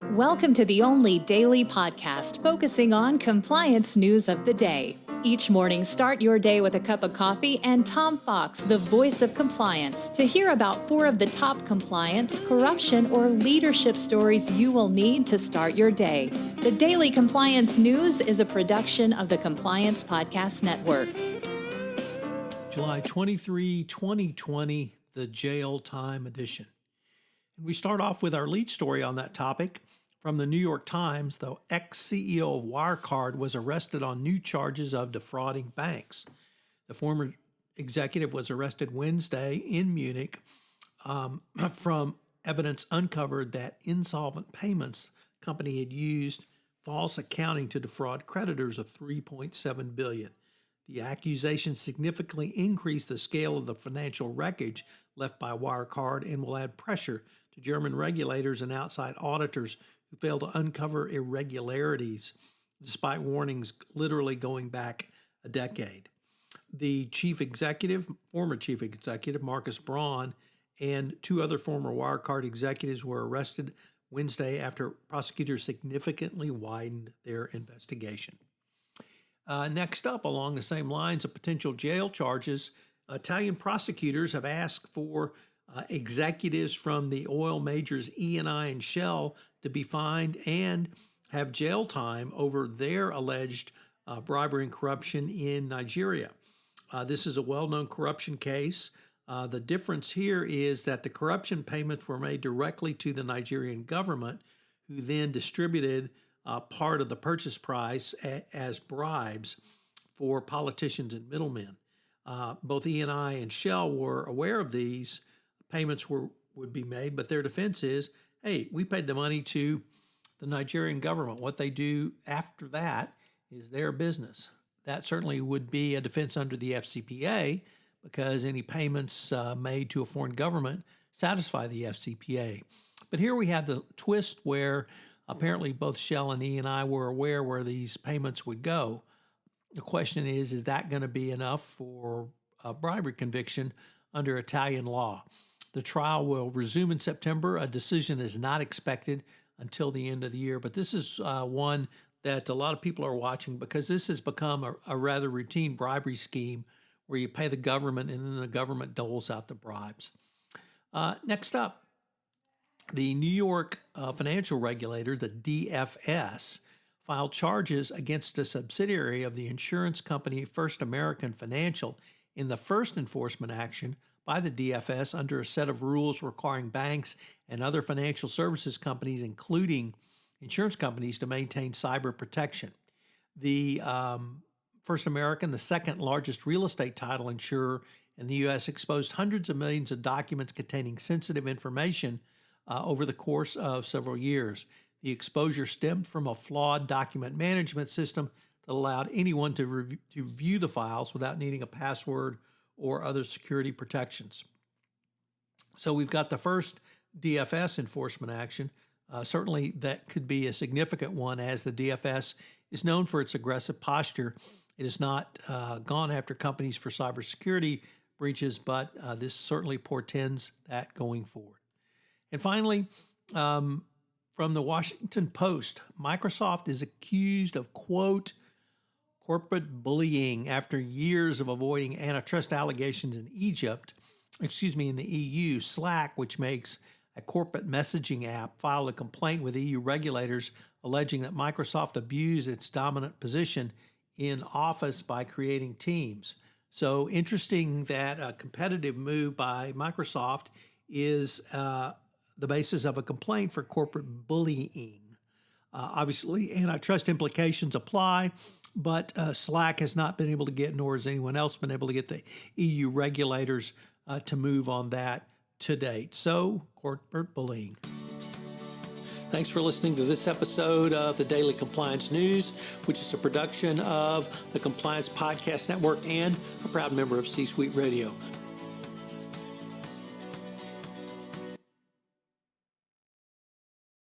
Welcome to the only daily podcast focusing on compliance news of the day. Each morning, start your day with a cup of coffee and Tom Fox, the voice of compliance, to hear about 4 of the top compliance, corruption, or leadership stories you will need to start your day. The Daily Compliance News is a production of the Compliance Podcast Network. July 23, 2020, the jail time edition. And we start off with our lead story on that topic. From the New York Times, the ex-CEO of Wirecard was arrested on new charges of defrauding banks. The former executive was arrested Wednesday in Munich from evidence uncovered that Insolvent Payments company had used false accounting to defraud creditors of $3.7 billion. The accusation significantly increased the scale of the financial wreckage left by Wirecard and will add pressure to German regulators and outside auditors who failed to uncover irregularities, despite warnings literally going back a decade. The former chief executive, Markus Braun, and 2 other former Wirecard executives were arrested Wednesday after prosecutors significantly widened their investigation. Next up, along the same lines of potential jail charges, Italian prosecutors have asked for executives from the oil majors Eni and Shell to be fined and have jail time over their alleged bribery and corruption in Nigeria. This is a well-known corruption case. The difference here is that the corruption payments were made directly to the Nigerian government, who then distributed part of the purchase price as bribes for politicians and middlemen. Both Eni and Shell were aware of these payments would be made, but their defense is, hey, we paid the money to the Nigerian government. What they do after that is their business. That certainly would be a defense under the FCPA, because any payments made to a foreign government satisfy the FCPA. But here we have the twist where apparently both Shell and Eni were aware where these payments would go. The question is that going to be enough for a bribery conviction under Italian law? The trial will resume in September. A decision is not expected until the end of the year, but this is one that a lot of people are watching, because this has become a rather routine bribery scheme where you pay the government and then the government doles out the bribes. Next up, the New York financial regulator, the DFS, filed charges against a subsidiary of the insurance company First American Financial in the first enforcement action by the DFS under a set of rules requiring banks and other financial services companies, including insurance companies, to maintain cyber protection. The First American, the second largest real estate title insurer in the U.S., exposed hundreds of millions of documents containing sensitive information over the course of several years. The exposure stemmed from a flawed document management system that allowed anyone to view the files without needing a password or other security protections. So we've got the first DFS enforcement action. Certainly that could be a significant one, as the DFS is known for its aggressive posture. It has not gone after companies for cybersecurity breaches, but this certainly portends that going forward. And finally, from the Washington Post, Microsoft is accused of, quote, corporate bullying after years of avoiding antitrust allegations in in the EU. Slack, which makes a corporate messaging app, filed a complaint with EU regulators alleging that Microsoft abused its dominant position in Office by creating Teams. So interesting that a competitive move by Microsoft is the basis of a complaint for corporate bullying. Obviously, antitrust implications apply, but Slack has not been able to get, nor has anyone else been able to get, the EU regulators to move on that to date. So, corporate bullying. Thanks for listening to this episode of the Daily Compliance News, which is a production of the Compliance Podcast Network and a proud member of C-Suite Radio.